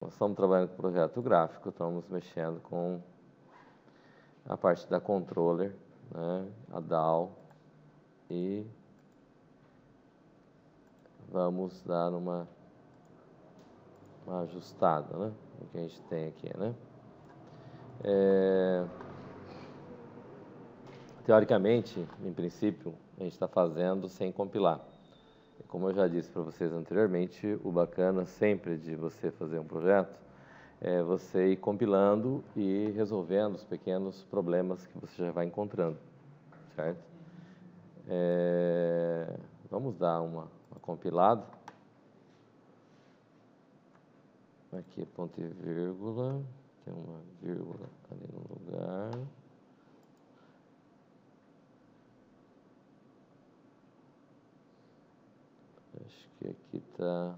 Nós estamos trabalhando com projeto gráfico, estamos mexendo com a parte da controller, né, a DAW, e vamos dar uma ajustada, né, no que a gente tem aqui, né. Teoricamente, em princípio, a gente está fazendo sem compilar. E como eu já disse para vocês anteriormente, o bacana sempre de você fazer um projeto é você ir compilando e resolvendo os pequenos problemas que você já vai encontrando, certo? Vamos dar uma compilada. Aqui é ponto e vírgula, tem uma vírgula ali no lugar. Acho que aqui está...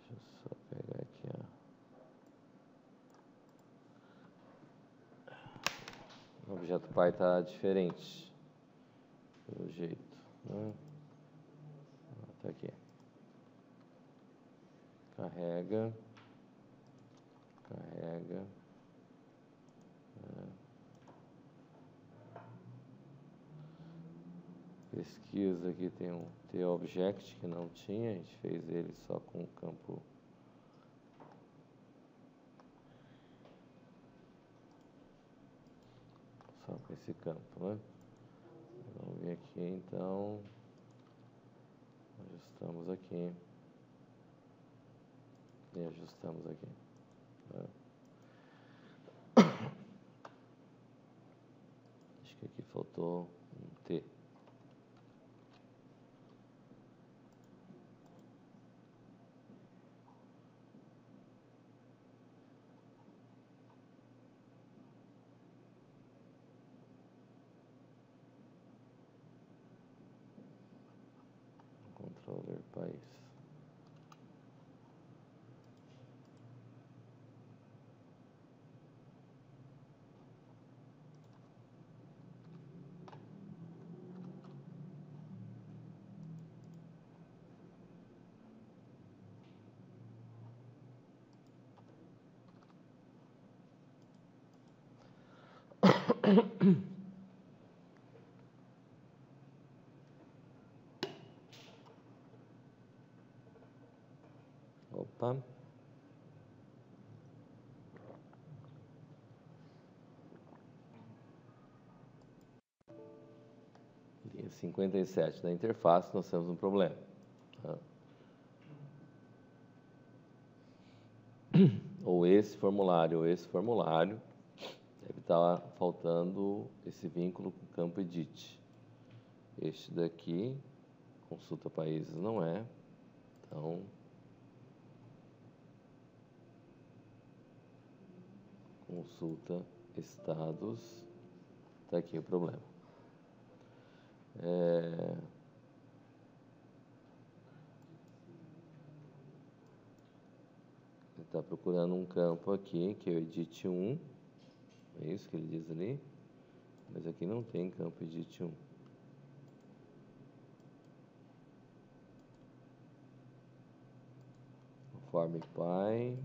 Deixa eu só pegar aqui, ó. O objeto pai está diferente, pelo jeito, né? Tá aqui. Carrega. Pesquisa aqui, tem um TObject que não tinha, a gente fez ele só com o campo. Só com esse campo, né? Vamos vir aqui então. Ajustamos aqui. E ajustamos aqui. Tá? Acho que aqui faltou um T. Controller país. Opa. Linha 57 da interface, nós temos um problema. Tá? Ou esse formulário, deve estar faltando esse vínculo com o campo edit. Este daqui, consulta países, não é. Então, consulta estados, está aqui o problema. Ele está procurando um campo aqui, que é o edit 1, é isso que ele diz ali, mas aqui não tem campo edit 1. Form Py.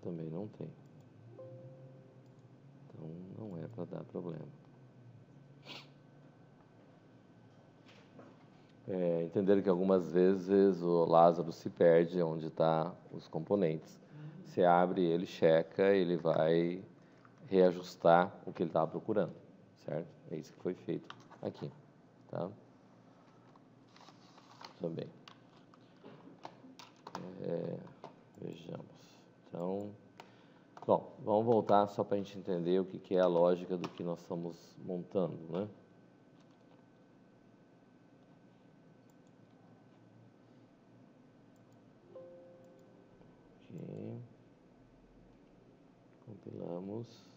Também não tem. Então não é para dar problema. Entenderam que algumas vezes o Lázaro se perde onde está os componentes. Você abre ele, checa, ele vai reajustar o que ele estava procurando, certo? É isso que foi feito aqui, tá? Também. Vejamos. Então, bom, vamos voltar só para a gente entender o que é a lógica do que nós estamos montando, né? Aqui. Compilamos.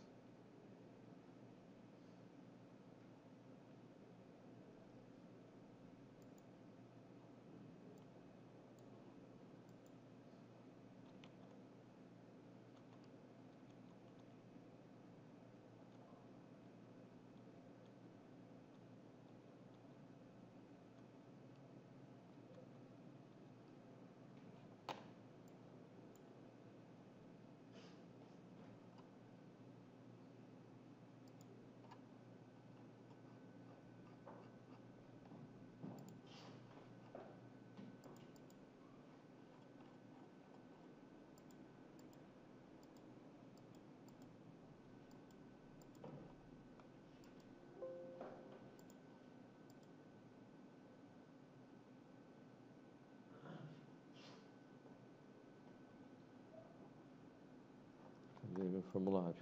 formulário.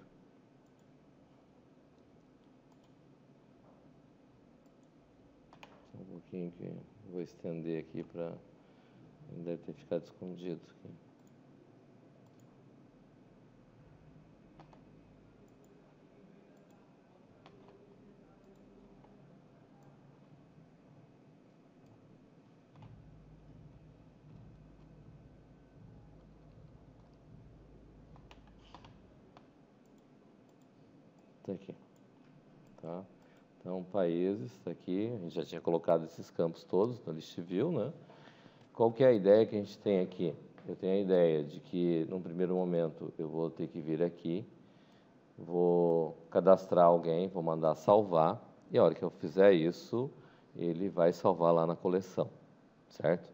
Só um pouquinho que eu vou estender aqui para... Deve ter ficado escondido aqui. Tá aqui, tá? Então, países, tá aqui, a gente já tinha colocado esses campos todos na List View, né? Qual que é a ideia que a gente tem aqui? Eu tenho a ideia de que, num primeiro momento, eu vou ter que vir aqui, vou cadastrar alguém, vou mandar salvar, e a hora que eu fizer isso, ele vai salvar lá na coleção, certo?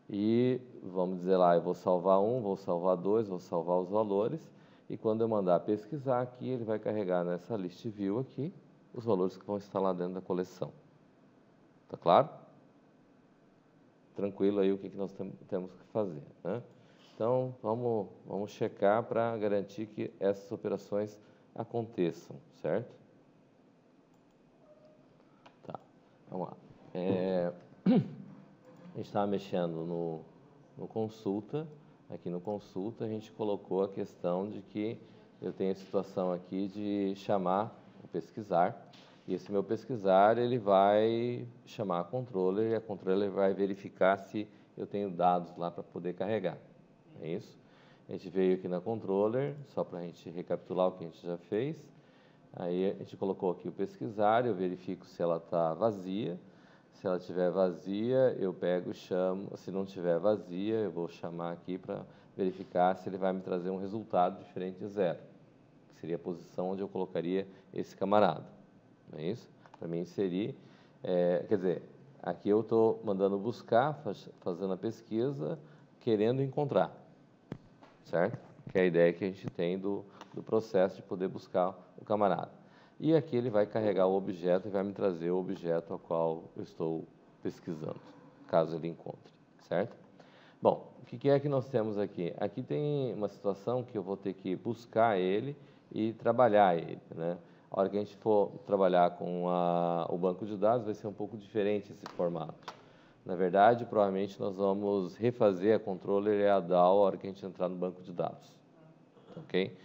E vamos dizer lá, eu vou salvar um, vou salvar dois, vou salvar os valores, e quando eu mandar pesquisar aqui, ele vai carregar nessa list view aqui os valores que vão estar lá dentro da coleção. Tá claro? Tranquilo aí o que nós temos que fazer, né? Então, vamos checar para garantir que essas operações aconteçam, certo? Tá, vamos lá. A gente estava mexendo no consulta. Aqui no consulta, a gente colocou a questão de que eu tenho a situação aqui de chamar o pesquisar. E esse meu pesquisar, ele vai chamar a controller e a controller vai verificar se eu tenho dados lá para poder carregar. É isso? A gente veio aqui na controller, só para a gente recapitular o que a gente já fez. Aí a gente colocou aqui o pesquisar, eu verifico se ela está vazia. Se ela estiver vazia, eu pego e chamo. Se não estiver vazia, eu vou chamar aqui para verificar se ele vai me trazer um resultado diferente de 0. Que seria a posição onde eu colocaria esse camarada. Não é isso? Para mim inserir, quer dizer, aqui eu estou mandando buscar, fazendo a pesquisa, querendo encontrar, certo? Que é a ideia que a gente tem do processo de poder buscar o camarada. E aqui ele vai carregar o objeto e vai me trazer o objeto ao qual eu estou pesquisando, caso ele encontre, certo? Bom, o que é que nós temos aqui? Aqui tem uma situação que eu vou ter que buscar ele e trabalhar ele, né? A hora que a gente for trabalhar com o banco de dados, vai ser um pouco diferente esse formato. Na verdade, provavelmente nós vamos refazer a controller e a DAO a hora que a gente entrar no banco de dados. Ok?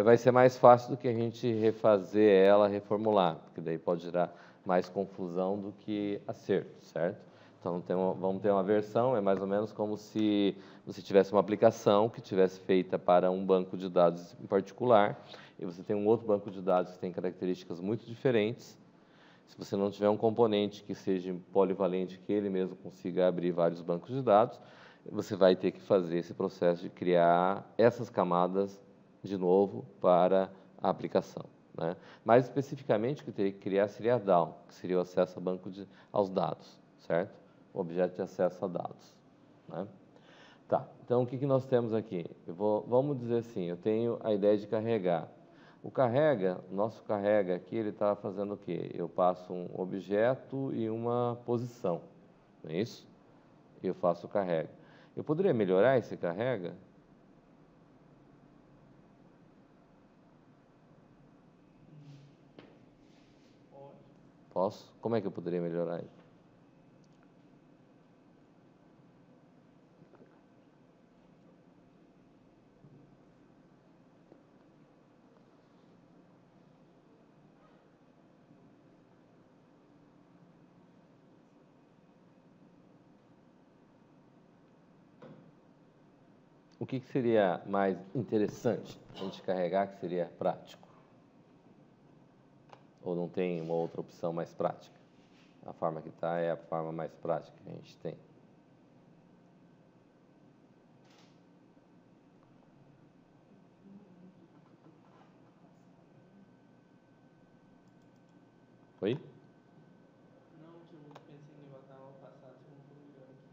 Vai ser mais fácil do que a gente refazer ela, reformular, porque daí pode gerar mais confusão do que acerto, certo? Então, vamos ter uma versão, é mais ou menos como se você tivesse uma aplicação que tivesse feita para um banco de dados em particular, e você tem um outro banco de dados que tem características muito diferentes. Se você não tiver um componente que seja polivalente, que ele mesmo consiga abrir vários bancos de dados, você vai ter que fazer esse processo de criar essas camadas de novo para a aplicação, né? Mais especificamente, o que teria que criar seria a DAO, que seria o acesso aos dados, certo? O objeto de acesso a dados, né? Tá, então o que nós temos aqui? Vamos dizer assim, eu tenho a ideia de carregar. Nosso carrega aqui, ele está fazendo o quê? Eu passo um objeto e uma posição, não é isso? Eu faço o carrega. Eu poderia melhorar esse carrega? Posso? Como é que eu poderia melhorar isso? O que seria mais interessante a gente carregar que seria prático? Ou não tem uma outra opção mais prática? A forma que está é a forma mais prática que a gente tem. Oi? Não, tipo, pensei em botar uma passada, se não for melhor aqui.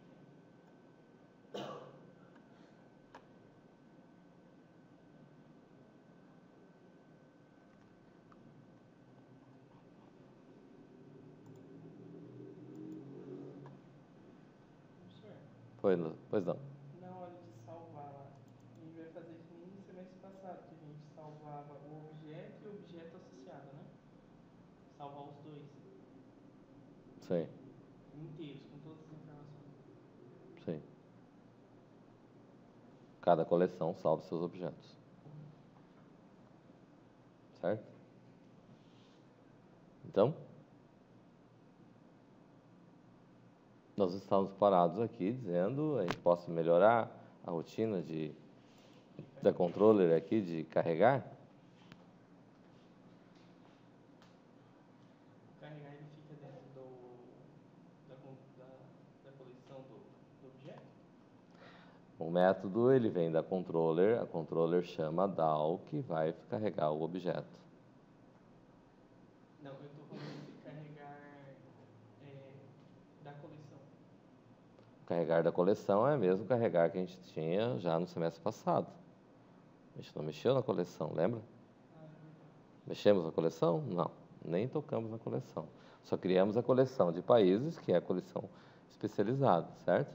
Professor, Pois não. na hora de salvar lá, a gente vai fazer que nem salvar os dois Sim, inteiros, com todas as informações. sim. Cada coleção salva seus objetos. Certo? Então, nós estamos parados aqui dizendo, a gente possa melhorar a rotina da controller aqui de carregar? Carregar ele fica dentro da coleção do objeto? O método ele vem da controller, a controller chama a DAO que vai carregar o objeto. Não, eu estou falando de carregar da coleção. Carregar da coleção é mesmo carregar que a gente tinha já no semestre passado. A gente não mexeu na coleção, lembra? Ah, é verdade. Mexemos na coleção? Não, nem tocamos na coleção. Só criamos a coleção de países, que é a coleção especializada, certo?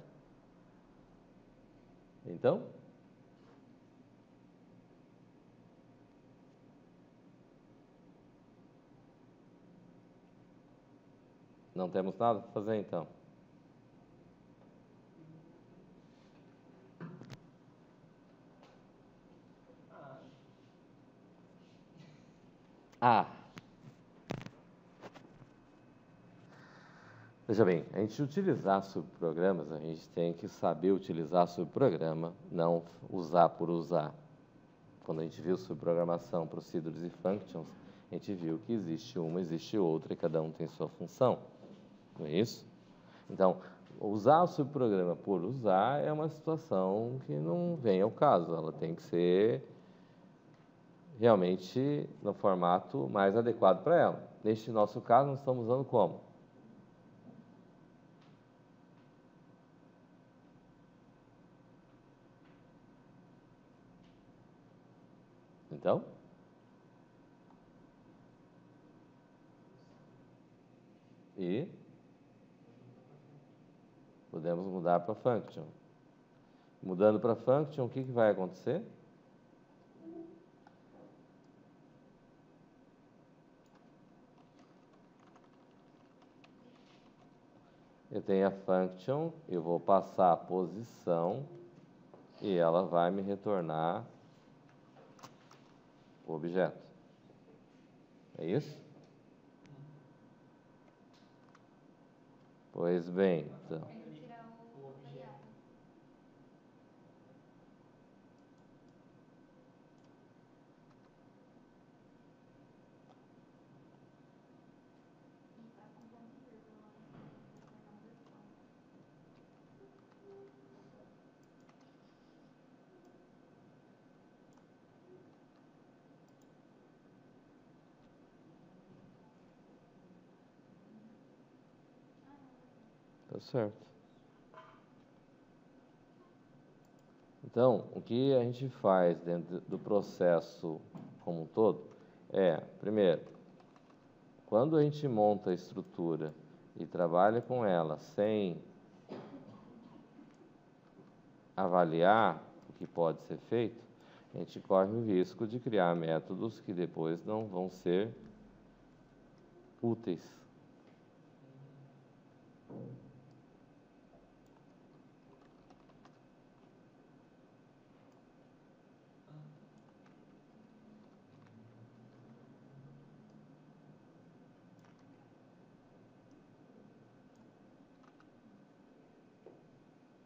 Então, não temos nada para fazer então. Ah, veja bem, a gente utilizar subprogramas, a gente tem que saber utilizar subprograma, não usar por usar. Quando a gente viu subprogramação, procedures e functions, a gente viu que existe uma, existe outra, e cada um tem sua função. Não é isso? Então, usar o subprograma por usar é uma situação que não vem ao caso. Ela tem que ser realmente no formato mais adequado para ela. Neste nosso caso, nós estamos usando como? Então, e podemos mudar para function. Mudando para function, o que vai acontecer? Eu tenho a function, eu vou passar a posição e ela vai me retornar o objeto. É isso? Pois bem, então. O objeto. Tá certo. Então, o que a gente faz dentro do processo como um todo é, primeiro, quando a gente monta a estrutura e trabalha com ela sem avaliar o que pode ser feito, a gente corre o risco de criar métodos que depois não vão ser úteis.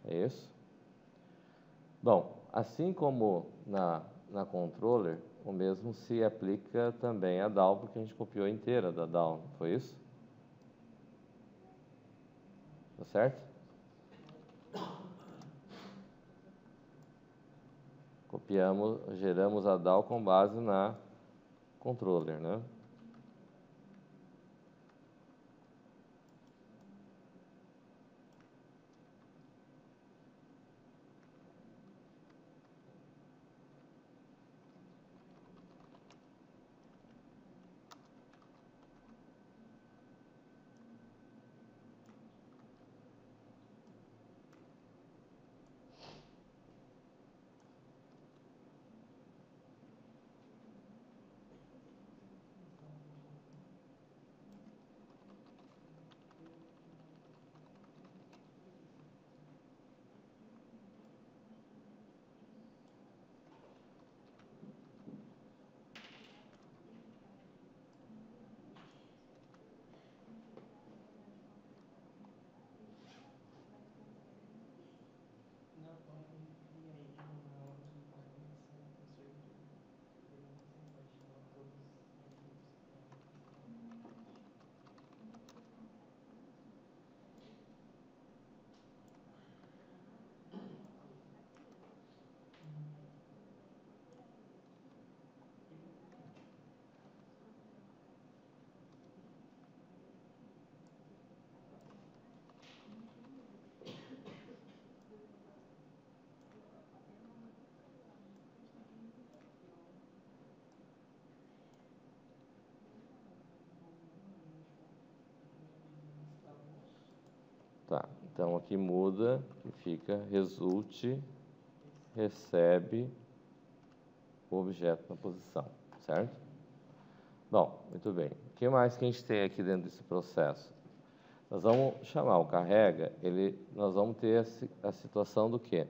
É isso? Bom, assim como na controller, o mesmo se aplica também à DAO, porque a gente copiou inteira da DAO, não foi isso? Tá certo? Copiamos, geramos a DAO com base na controller, né? Tá, então aqui muda e fica resulte, recebe o objeto na posição, certo? Bom, muito bem. O que mais que a gente tem aqui dentro desse processo? Nós vamos chamar o carrega, nós vamos ter a situação do quê?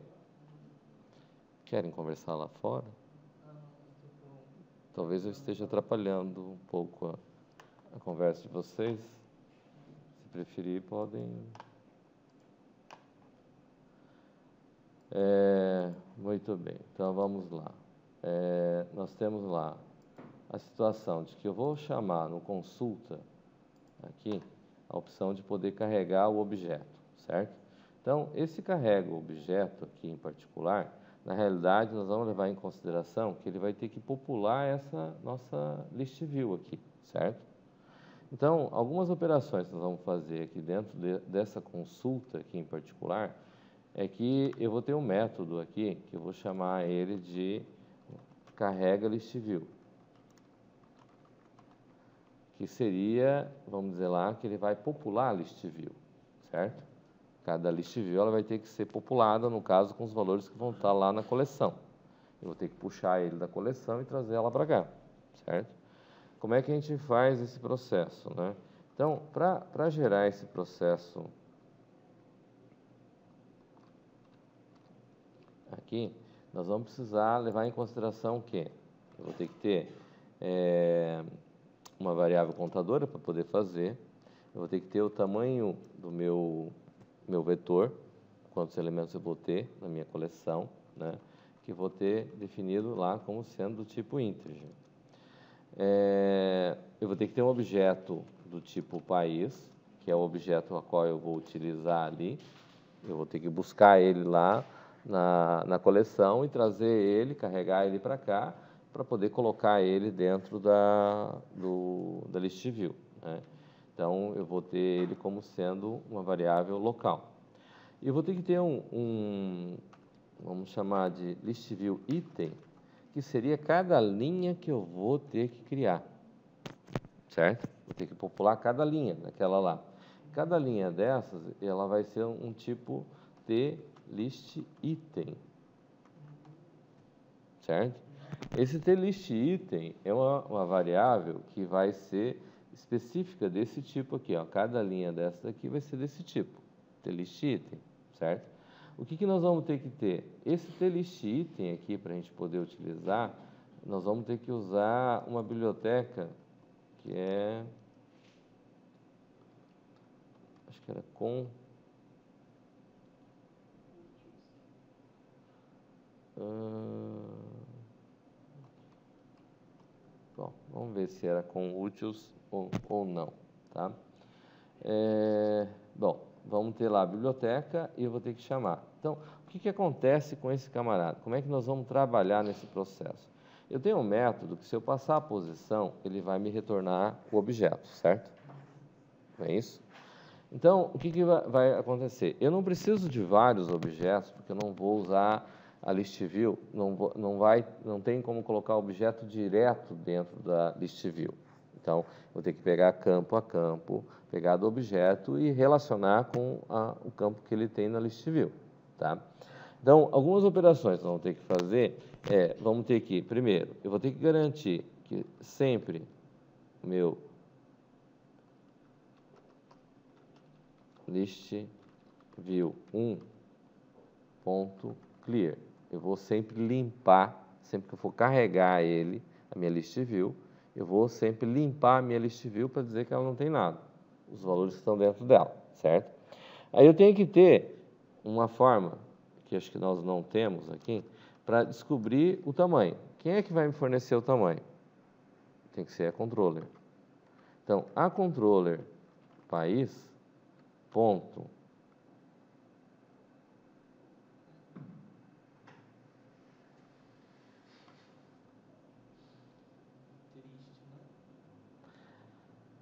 Querem conversar lá fora? Talvez eu esteja atrapalhando um pouco a conversa de vocês. Se preferir, podem... Muito bem, então vamos lá. Nós temos lá a situação de que eu vou chamar no consulta, aqui, a opção de poder carregar o objeto, certo? Então, esse carrega o objeto aqui em particular, na realidade, nós vamos levar em consideração que ele vai ter que popular essa nossa list view aqui, certo? Então, algumas operações que nós vamos fazer aqui dentro dessa consulta aqui em particular, é que eu vou ter um método aqui, que eu vou chamar ele de carrega list view, que seria, vamos dizer lá, que ele vai popular a list view, certo? Cada list view ela vai ter que ser populada, no caso, com os valores que vão estar lá na coleção. Eu vou ter que puxar ele da coleção e trazer ela para cá, certo? Como é que a gente faz esse processo, né? Então, para gerar esse processo aqui, nós vamos precisar levar em consideração o quê? Eu vou ter que ter uma variável contadora para poder fazer, eu vou ter que ter o tamanho do meu vetor, quantos elementos eu vou ter na minha coleção, né? Que vou ter definido lá como sendo do tipo integer. Eu vou ter que ter um objeto do tipo país, que é o objeto a qual eu vou utilizar ali. Eu vou ter que buscar ele lá na coleção e trazer ele, carregar ele para cá, para poder colocar ele dentro da list view, né? Então, eu vou ter ele como sendo uma variável local. E eu vou ter que ter vamos chamar de list view item, que seria cada linha que eu vou ter que criar, certo? Vou ter que popular cada linha daquela lá. Cada linha dessas, ela vai ser um tipo de list item, certo? Esse list item é uma variável que vai ser específica desse tipo aqui, ó. Cada linha dessa aqui vai ser desse tipo, list item, certo? O que nós vamos ter que ter? Esse list item aqui, para a gente poder utilizar, nós vamos ter que usar uma biblioteca que acho que era com... Bom, vamos ver se era com úteis ou não, tá? Bom, vamos ter lá a biblioteca e eu vou ter que chamar. Então, o que acontece com esse camarada? Como é que nós vamos trabalhar nesse processo? Eu tenho um método que, se eu passar a posição, ele vai me retornar o objeto, certo? Não é isso? Então, o que vai acontecer? Eu não preciso de vários objetos, porque eu não vou usar a list view, não tem como colocar objeto direto dentro da list view. Então, vou ter que pegar campo a campo, pegar do objeto e relacionar com o campo que ele tem na list view, tá? Então, algumas operações que vamos ter que fazer vamos ter que, primeiro, eu vou ter que garantir que sempre o meu list view 1.clear, eu vou sempre limpar, sempre que eu for carregar ele, a minha list view, eu vou sempre limpar a minha list view para dizer que ela não tem nada, os valores estão dentro dela, certo? Aí eu tenho que ter uma forma, que acho que nós não temos aqui, para descobrir o tamanho. Quem é que vai me fornecer o tamanho? Tem que ser a controller. Então, a controller país, ponto,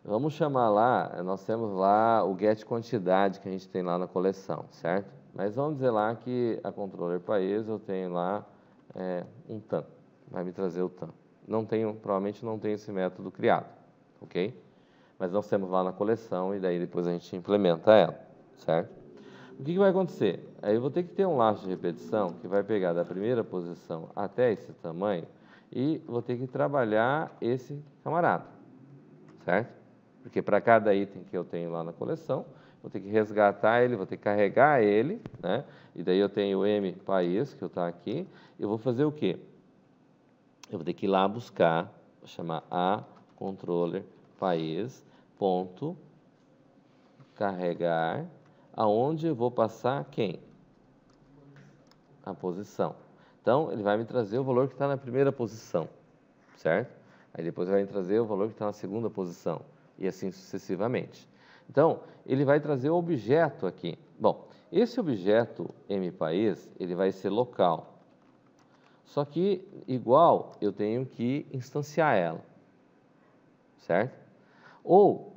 vamos chamar lá, nós temos lá o get quantidade que a gente tem lá na coleção, certo? Mas vamos dizer lá que a controller país eu tenho lá um TAM, vai me trazer o TAM. Provavelmente não tem esse método criado, ok? Mas nós temos lá na coleção e daí depois a gente implementa ela, certo? O que vai acontecer? Aí eu vou ter que ter um laço de repetição que vai pegar da primeira posição até esse tamanho e vou ter que trabalhar esse camarada, certo? Porque para cada item que eu tenho lá na coleção, vou ter que resgatar ele, vou ter que carregar ele, né? E daí eu tenho o M país, que eu está aqui, eu vou fazer o quê? Eu vou ter que ir lá buscar, vou chamar a controller país, ponto, carregar, aonde eu vou passar quem? A posição. Então, ele vai me trazer o valor que está na primeira posição, certo? Aí depois vai me trazer o valor que está na segunda posição, e assim sucessivamente. Então, ele vai trazer o objeto aqui. Bom, esse objeto mPaís, ele vai ser local. Só que, igual, eu tenho que instanciar ela, certo? Ou,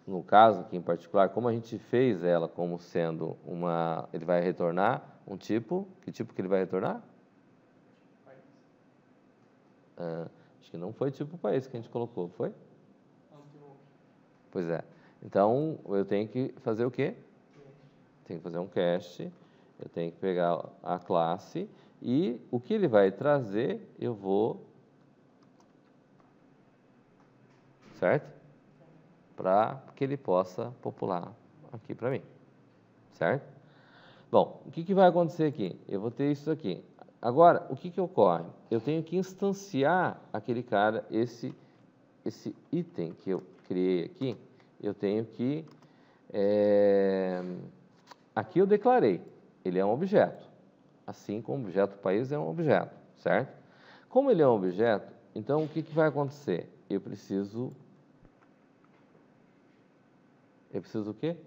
no caso aqui em particular, como a gente fez ela como sendo uma... Ele vai retornar um tipo... Que tipo que ele vai retornar? Acho que não foi tipo país que a gente colocou, foi? Pois é. Então, eu tenho que fazer o quê? Tenho que fazer um cast, eu tenho que pegar a classe e o que ele vai trazer, eu vou... Certo? Para que ele possa popular aqui para mim. Certo? Bom, o que vai acontecer aqui? Eu vou ter isso aqui. Agora, o que ocorre? Eu tenho que instanciar aquele cara, esse item que eu criei aqui, eu tenho que... aqui eu declarei, ele é um objeto, assim como o objeto país é um objeto, certo? Como ele é um objeto, então o que vai acontecer? Eu preciso o quê?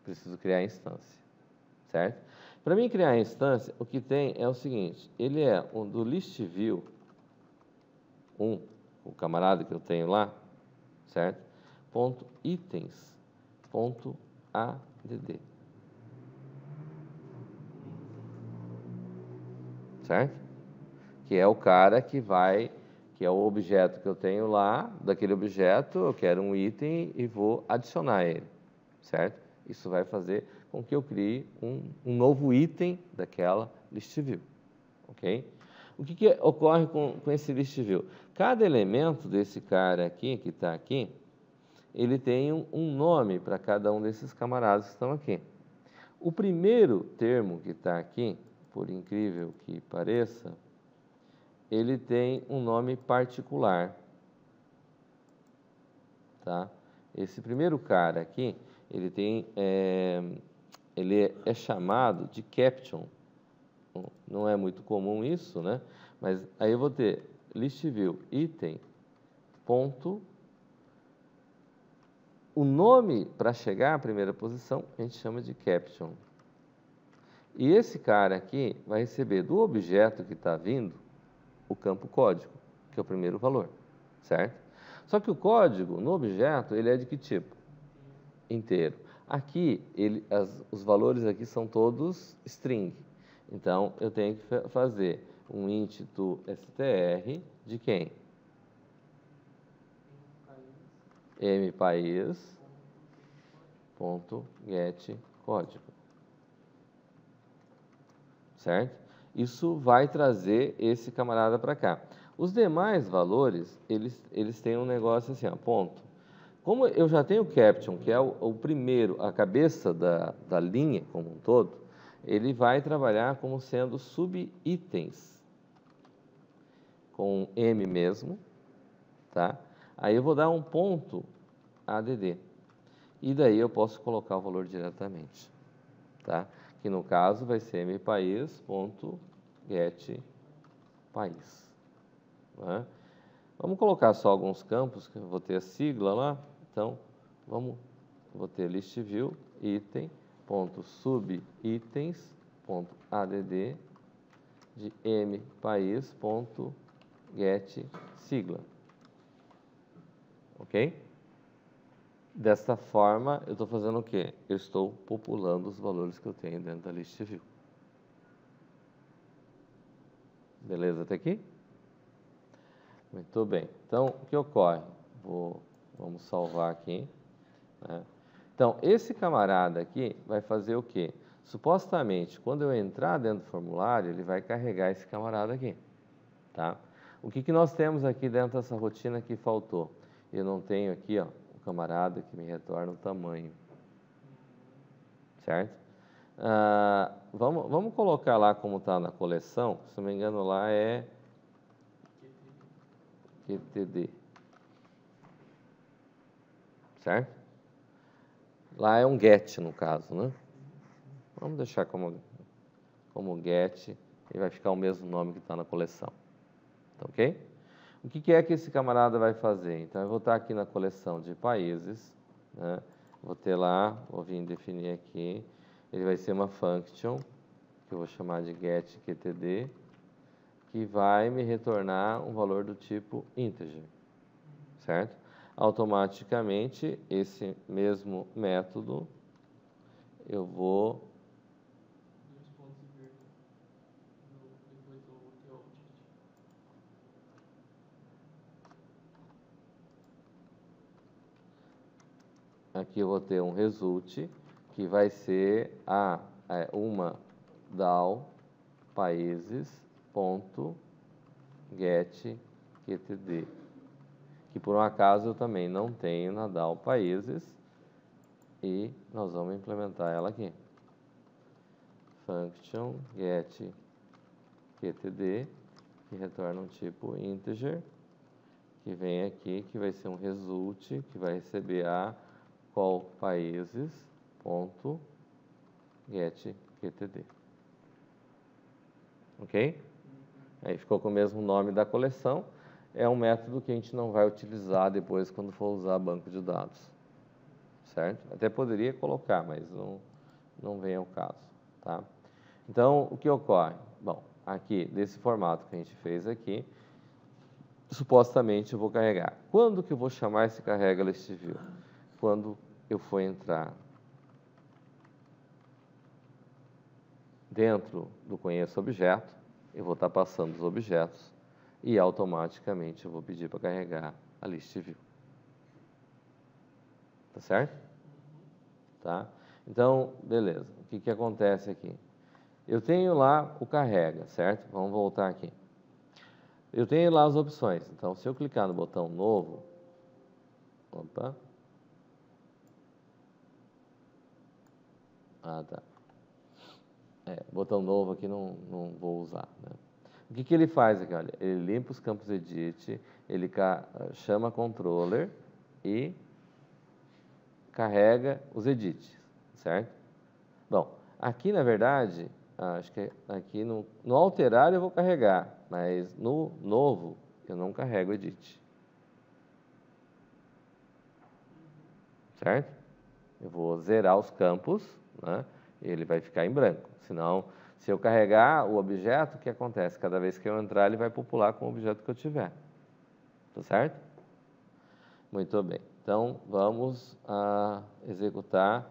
Preciso criar a instância, certo? Para mim criar a instância, o que tem é o seguinte, ele é um do list view 1, o camarada que eu tenho lá, certo? Ponto itens, ponto add, certo? Que é o cara que vai, que é o objeto que eu tenho lá, daquele objeto eu quero um item e vou adicionar ele, certo? Isso vai fazer com que eu crie um novo item daquela list view, ok? O que ocorre com esse list view? Cada elemento desse cara aqui, que está aqui, ele tem um nome para cada um desses camaradas que estão aqui. O primeiro termo que está aqui, por incrível que pareça, ele tem um nome particular, tá? Esse primeiro cara aqui, ele é chamado de caption. Não é muito comum isso, né? Mas aí eu vou ter list view item ponto. O nome para chegar à primeira posição a gente chama de caption. E esse cara aqui vai receber do objeto que está vindo o campo código, que é o primeiro valor, certo? Só que o código no objeto, ele é de que tipo? Inteiro. Aqui, os valores aqui são todos string. Então, eu tenho que fazer um int to str de quem? mPaís.get código. Certo? Isso vai trazer esse camarada para cá. Os demais valores, eles têm um negócio assim, ó, ponto. Como eu já tenho o caption, que é o primeiro, a cabeça da linha como um todo, ele vai trabalhar como sendo subitens, com M mesmo, tá? Aí eu vou dar um ponto add, e daí eu posso colocar o valor diretamente, tá? Que no caso vai ser mPaís.getPaís. Né? Vamos colocar só alguns campos, que eu vou ter a sigla lá. Então, vou ter list view item.subitens.add de mPaís.getSigla. Ok? Desta forma, eu estou fazendo o quê? Eu estou populando os valores que eu tenho dentro da list view. Beleza até aqui? Muito bem. Então, o que ocorre? Vamos salvar aqui, né? Então, esse camarada aqui vai fazer o quê? Supostamente, quando eu entrar dentro do formulário, ele vai carregar esse camarada aqui, tá? O que que nós temos aqui dentro dessa rotina que faltou? Eu não tenho aqui, ó, o camarada que me retorna o tamanho, certo? Vamos colocar lá como está na coleção, se não me engano lá é QTD, certo? Lá é um get no caso, né? Vamos deixar como get e vai ficar o mesmo nome que está na coleção, tá ok? O que é que esse camarada vai fazer? Então eu vou estar aqui na coleção de países, né? Vou ter lá, vou vir definir aqui, ele vai ser uma function, que eu vou chamar de getQTD, que vai me retornar um valor do tipo integer, certo? Automaticamente, esse mesmo método, eu vou... Dois pontos e vírgula. Depois do teu object. Aqui eu vou ter um result, que vai ser uma DAO países.getQTD, que por um acaso eu também não tenho na DAO países, e nós vamos implementar ela aqui. Function getQTD, que retorna um tipo integer, que vem aqui, que vai ser um result, que vai receber a qual países.getQTD. Ok? Aí ficou com o mesmo nome da coleção. É um método que a gente não vai utilizar depois quando for usar banco de dados. Certo? Até poderia colocar, mas não vem ao caso. Tá? Então, o que ocorre? Bom, aqui, desse formato que a gente fez aqui, supostamente eu vou carregar. Quando que eu vou chamar esse carrega list view? Quando eu for entrar dentro do conheço objeto, eu vou estar passando os objetos e automaticamente eu vou pedir para carregar a list view. Tá certo? Tá? Então, beleza. O que acontece aqui? Eu tenho lá o carrega, certo? Vamos voltar aqui. Eu tenho lá as opções. Então, se eu clicar no botão novo, opa. Tá. Botão novo aqui não vou usar, né? O que ele faz aqui? Olha, ele limpa os campos edit, ele chama controller e carrega os edits, certo? Bom, aqui na verdade, acho que aqui no alterar eu vou carregar, mas no novo eu não carrego edit. Certo? Eu vou zerar os campos, né? Ele vai ficar em branco. Senão, se eu carregar o objeto, o que acontece? Cada vez que eu entrar, ele vai popular com o objeto que eu tiver. Tá certo? Muito bem. Então, vamos executar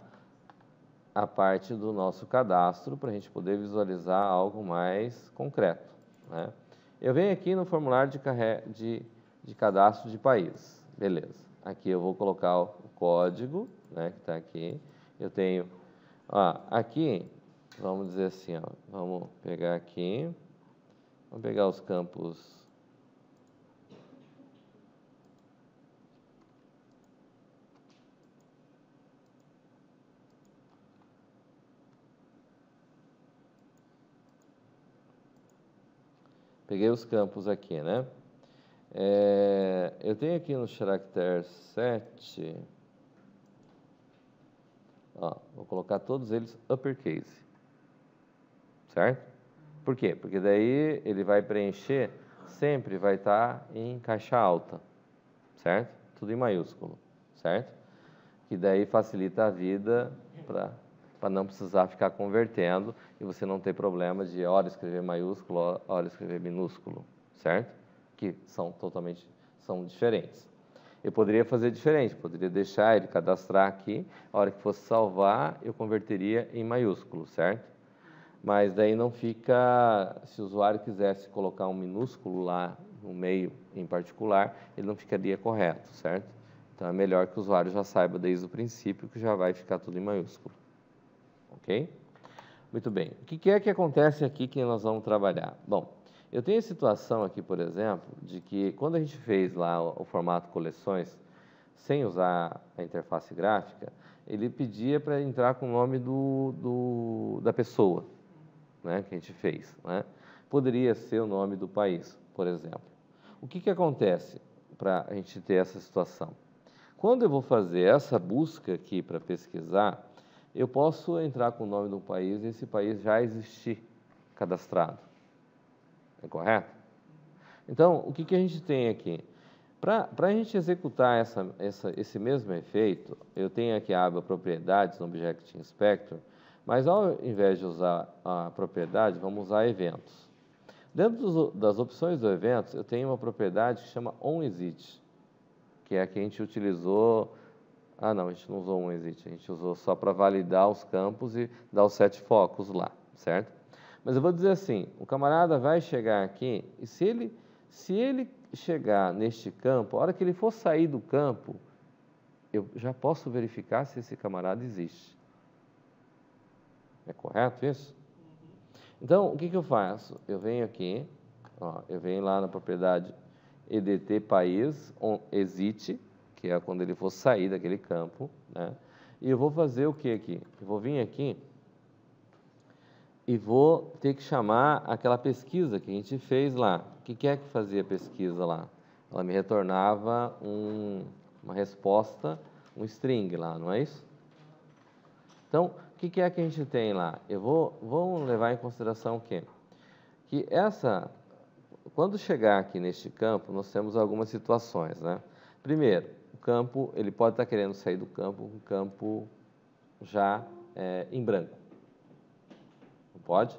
a parte do nosso cadastro para a gente poder visualizar algo mais concreto, né? Eu venho aqui no formulário de cadastro de país. Beleza. Aqui eu vou colocar o código, né, que está aqui. Eu tenho... aqui, vamos dizer assim, vamos pegar aqui. Vamos pegar os campos... Peguei os campos aqui, né? Eu tenho aqui no Character 7, vou colocar todos eles uppercase, certo? Por quê? Porque daí ele vai preencher, sempre vai estar em caixa alta, certo? Tudo em maiúsculo, certo? Que daí facilita a vida para não precisar ficar convertendo e você não ter problema de hora escrever maiúsculo, hora escrever minúsculo, certo? Que são diferentes. Eu poderia fazer diferente, poderia deixar ele cadastrar aqui, a hora que fosse salvar, eu converteria em maiúsculo, certo? Mas daí não fica, se o usuário quisesse colocar um minúsculo lá no meio em particular, ele não ficaria correto, certo? Então, é melhor que o usuário já saiba desde o princípio que já vai ficar tudo em maiúsculo. Ok? Muito bem. O que é que acontece aqui que nós vamos trabalhar? Bom, eu tenho a situação aqui, por exemplo, de que quando a gente fez lá o formato coleções, sem usar a interface gráfica, ele pedia para entrar com o nome da pessoa, né, que a gente fez, né? Poderia ser o nome do país, por exemplo. O que acontece para a gente ter essa situação? Quando eu vou fazer essa busca aqui para pesquisar, eu posso entrar com o nome do país e esse país já existir cadastrado. É correto? Então, o que a gente tem aqui? Para a gente executar esse mesmo efeito, eu tenho aqui a aba Propriedades no Object Inspector, mas ao invés de usar a propriedade, vamos usar eventos. Dentro das opções do eventos, eu tenho uma propriedade que chama OnExit, que é a que a gente utilizou. Ah, não, a gente não usou OnExit, a gente usou só para validar os campos e dar os 7 focos lá, certo? Mas eu vou dizer assim, o camarada vai chegar aqui e se ele chegar neste campo, a hora que ele for sair do campo, eu já posso verificar se esse camarada existe. É correto isso? Então, o que eu faço? Eu venho aqui, ó, eu venho lá na propriedade EDT país, exit, que é quando ele for sair daquele campo, né? E eu vou fazer o que aqui? Eu vou vir aqui e vou ter que chamar aquela pesquisa que a gente fez lá. O que é que fazia a pesquisa lá? Ela me retornava uma resposta, um string lá, não é isso? Então, o que é que a gente tem lá? Vamos levar em consideração o quê? Que quando chegar aqui neste campo, nós temos algumas situações, né? Primeiro, o campo, ele pode estar querendo sair do campo, um campo já em branco. Não pode?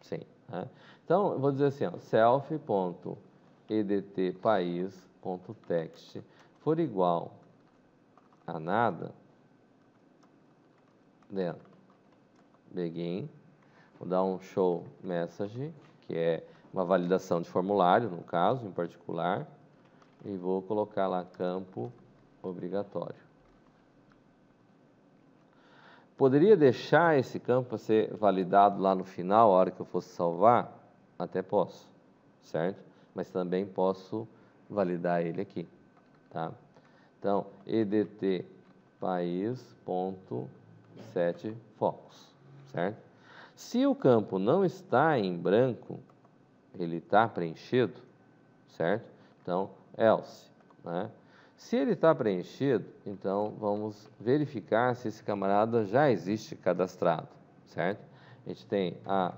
Sim. Né? Então, eu vou dizer assim, ó, self.edtpaís.text for igual a nada, dentro, begin, vou dar um show message, que é uma validação de formulário, no caso, em particular, e vou colocar lá campo obrigatório. Poderia deixar esse campo para ser validado lá no final, a hora que eu fosse salvar? Até posso, certo? Mas também posso validar ele aqui, tá? Então, edtpaís.setFocus, certo? Se o campo não está em branco, ele está preenchido, certo? Então, else, né? Se ele está preenchido, então vamos verificar se esse camarada já existe cadastrado, certo? A gente tem a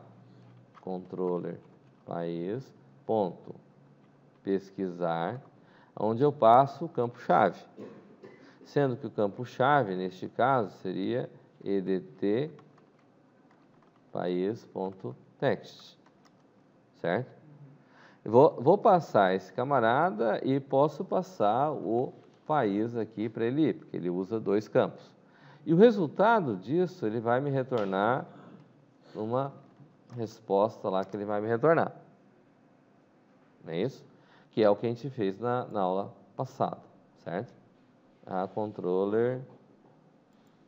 controller país ponto pesquisar, onde eu passo o campo-chave, sendo que o campo-chave, neste caso, seria edt país.text, certo? Vou passar esse camarada e posso passar o país aqui para ele ir, porque ele usa 2 campos. E o resultado disso, ele vai me retornar uma resposta lá que ele vai me retornar. Não é isso? Que é o que a gente fez na aula passada, certo? A controller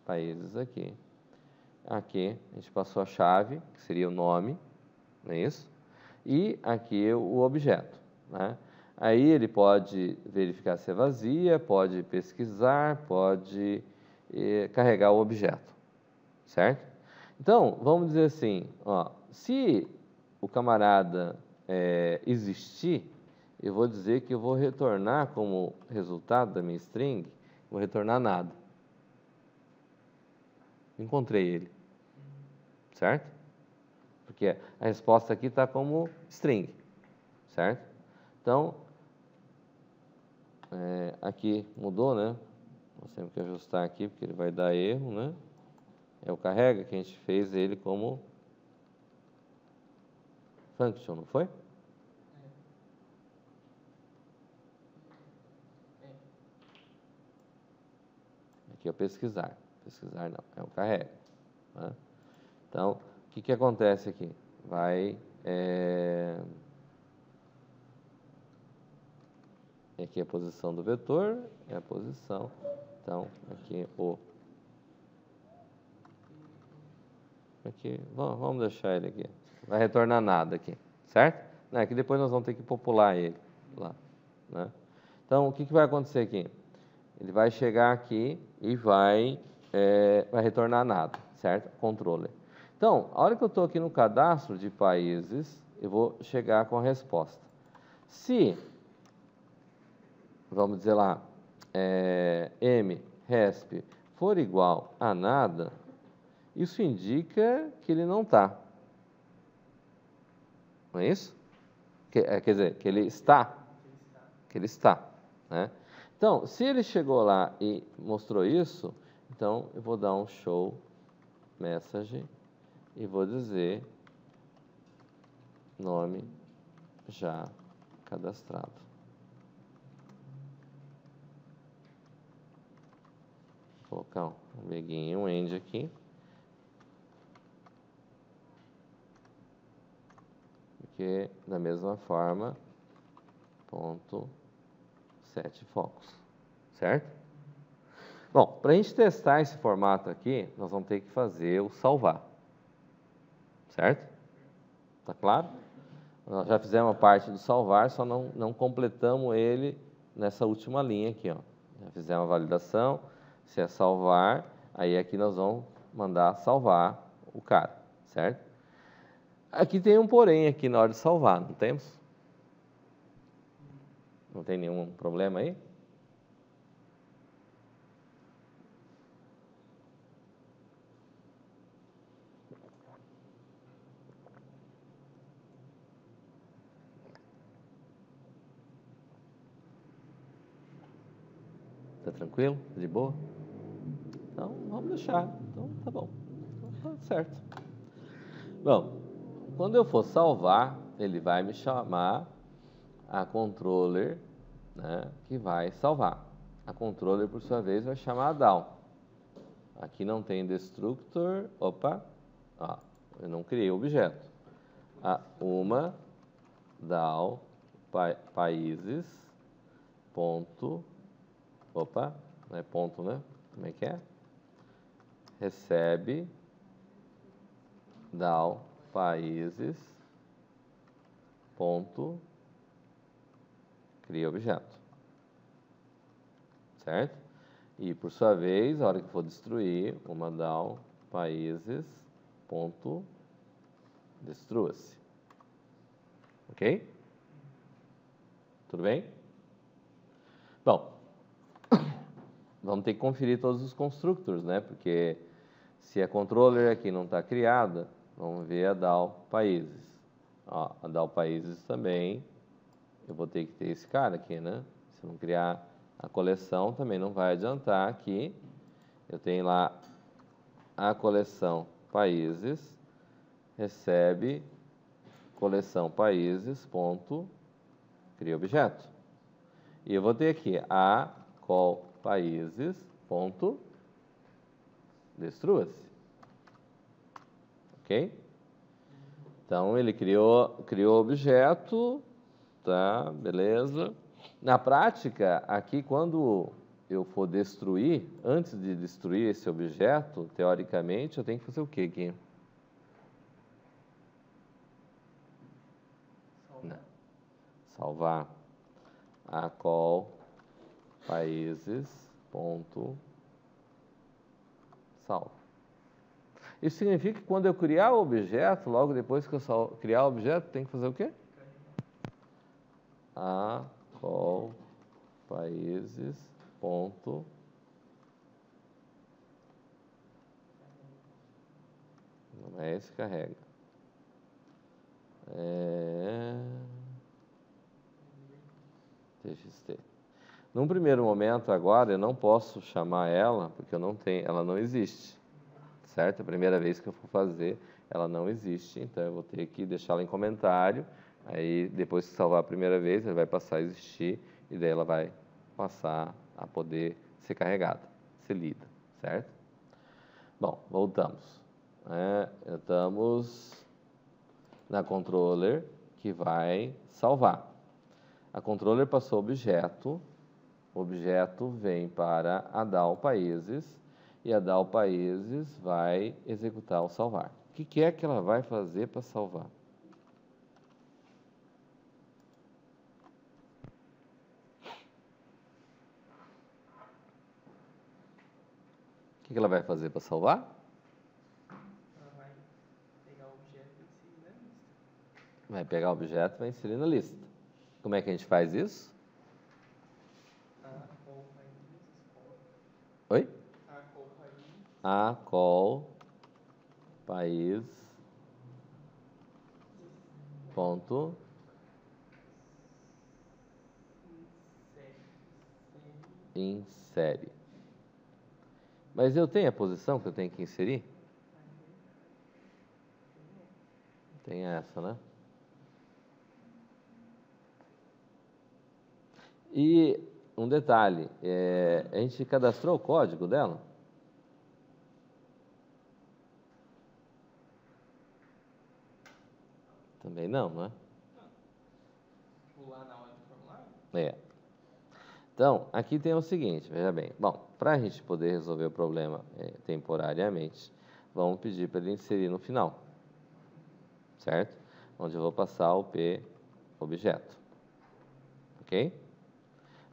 países aqui. Aqui a gente passou a chave, que seria o nome, não é isso? E aqui o objeto, né? Aí ele pode verificar se é vazia, pode pesquisar, pode carregar o objeto, certo? Então, vamos dizer assim, ó, se o camarada existir, eu vou dizer que eu vou retornar como resultado da minha string, vou retornar nada. Encontrei ele, certo? Porque a resposta aqui está como string, certo? Então, aqui mudou, né? Nós temos que ajustar aqui, porque ele vai dar erro, né? É o carrega que a gente fez ele como function, não foi? Aqui é o pesquisar. Pesquisar não, é o carrega. Né? Então, o que acontece aqui? E aqui é a posição do vetor, é a posição. Então, aqui aqui, vamos deixar ele aqui. Vai retornar nada aqui, certo? Aqui depois nós vamos ter que popular ele lá, né? Então, o que vai acontecer aqui? Ele vai chegar aqui e vai retornar nada, certo? Controller. Então, a hora que eu estou aqui no cadastro de países, eu vou chegar com a resposta. Se, vamos dizer lá, resp for igual a nada, isso indica que ele não está. Não é isso? Quer dizer, que ele está. Que ele está, né? Então, se ele chegou lá e mostrou isso, então eu vou dar um show message e vou dizer nome já cadastrado. Vou colocar um begin, um end aqui. Porque da mesma forma, ponto 7 focos, certo? Bom, para a gente testar esse formato aqui, nós vamos ter que fazer o salvar, certo? Tá claro? Nós já fizemos a parte do salvar, só não completamos ele nessa última linha aqui, ó. Já fizemos a validação, se é salvar, aí aqui nós vamos mandar salvar o cara, certo? Aqui tem um porém aqui na hora de salvar, não temos? Não tem nenhum problema aí? Tá tranquilo? De boa? Então, vamos deixar. Então, tá bom. Então, tá certo. Bom, quando eu for salvar, ele vai me chamar a controller, né, que vai salvar. A controller, por sua vez, vai chamar a DAO. Aqui não tem destructor. Opa, ó, eu não criei o objeto. Uma DAO países ponto. Opa, não é ponto, né? Como é que é? Recebe DAO países ponto cria objeto, certo? E por sua vez, a hora que for destruir, uma DAO países ponto destrua-se, ok? Tudo bem? Bom, vamos ter que conferir todos os constructors, né? Porque se a controller aqui não está criada, vamos ver a DAO países. Ó, a DAO países também, eu vou ter que ter esse cara aqui, né? Se não criar a coleção, também não vai adiantar aqui. Eu tenho lá a coleção países, recebe coleção países, ponto, cria objeto. E eu vou ter aqui a call países, ponto, destrua-se. Ok? Então, ele criou objeto, tá, beleza. Na prática, aqui, quando eu for destruir, antes de destruir esse objeto, teoricamente, eu tenho que fazer o quê aqui? Salvar a call países, ponto, salvo. Isso significa que quando eu criar o objeto, logo depois que eu criar o objeto, tem que fazer o quê? A call países, ponto, não é esse carrega. TXT. Num primeiro momento agora, eu não posso chamar ela, porque ela não existe, certo? A primeira vez que eu for fazer, ela não existe, então eu vou ter que deixá-la em comentário, aí depois que salvar a primeira vez, ela vai passar a existir, e daí ela vai passar a poder ser carregada, ser lida, certo? Bom, voltamos. Estamos na controller que vai salvar. A controller passou objeto, o objeto vem para a DAO países e a DAO países vai executar o salvar. O que é que ela vai fazer para salvar? O que ela vai fazer para salvar? Ela vai pegar o objeto e inserir na lista. Vai pegar o objeto e vai inserir na lista. Como é que a gente faz isso? A call país, score. Oi? A call país, A call país ponto insere. Mas eu tenho a posição que eu tenho que inserir? Tem essa, né? E um detalhe, a gente cadastrou o código dela? Também não, não é? pular na hora do formulário. É. Então, aqui tem o seguinte, veja bem. Bom, para a gente poder resolver o problema temporariamente, vamos pedir para ele inserir no final, certo? Onde eu vou passar o P objeto, ok?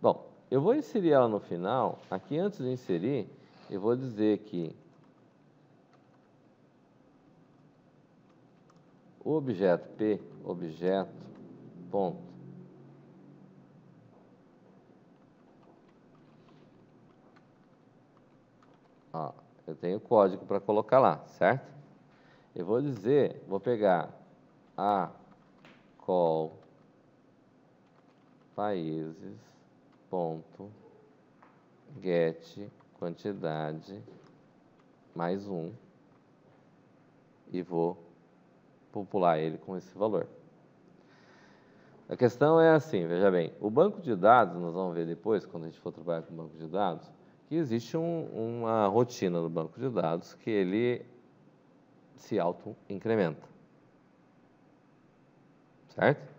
Bom, eu vou inserir ela no final. Aqui, antes de inserir, eu vou dizer que o objeto P objeto ponto ó, eu tenho código para colocar lá, certo? Eu vou dizer, vou pegar a call países ponto get quantidade mais 1 e vou popular ele com esse valor. A questão é assim, veja bem, o banco de dados, nós vamos ver depois, quando a gente for trabalhar com o banco de dados, que existe uma rotina no banco de dados que ele se auto-incrementa. Certo?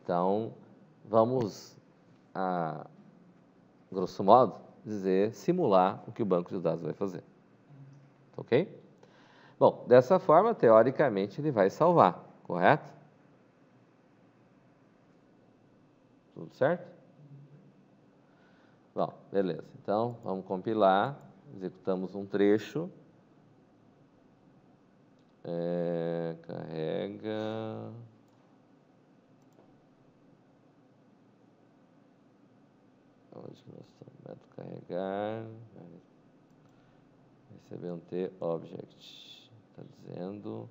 Então, vamos, a grosso modo, dizer, simular o que o banco de dados vai fazer. Ok? Bom, dessa forma, teoricamente, ele vai salvar, correto? Tudo certo? Bom, beleza. Então, vamos compilar, executamos um trecho. Carrega. Onde que nós estamos? Método carregar. Receber um T object. Está dizendo.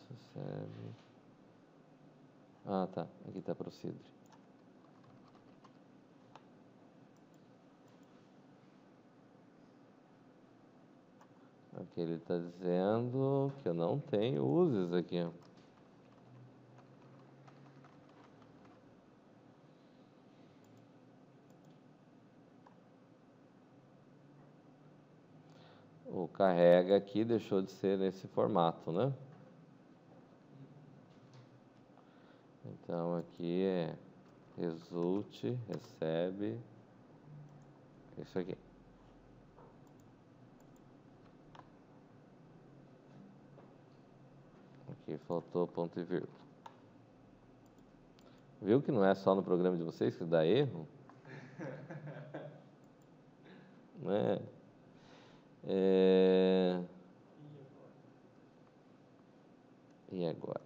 Recebe. Ah, tá. Aqui está procedure. Aqui ele está dizendo que eu não tenho uses aqui. O carrega aqui deixou de ser nesse formato, né? Então aqui é result, recebe isso aqui. Aqui faltou ponto e vírgula. Viu que não é só no programa de vocês que dá erro? Né? E agora?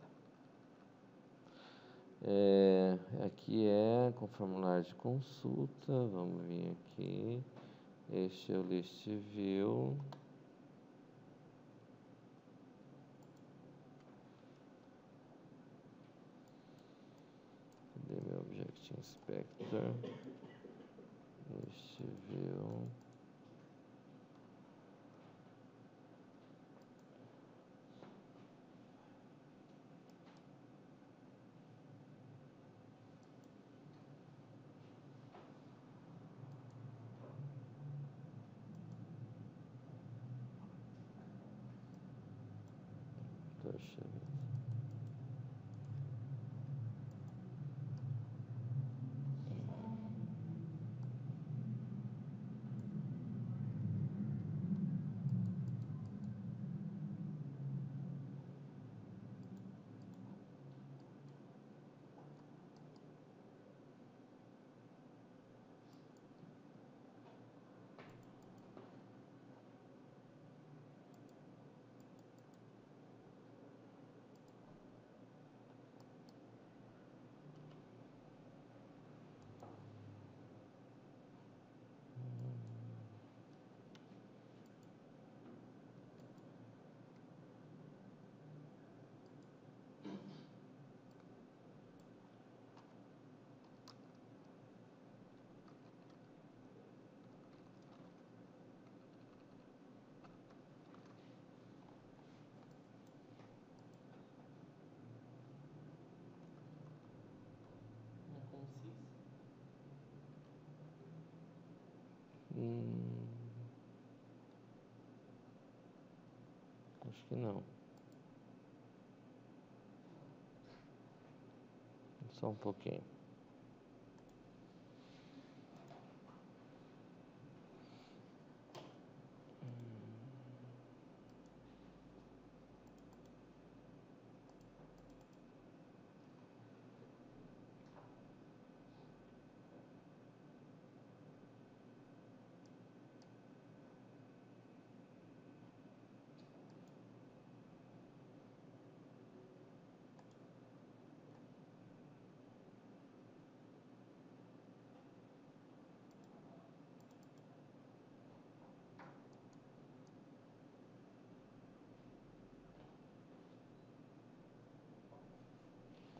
Aqui é com formulário de consulta. Vamos vir aqui. Este é o list view. Cadê meu Object Inspector? List view. Deixa eu ver. Acho que não. Só um pouquinho.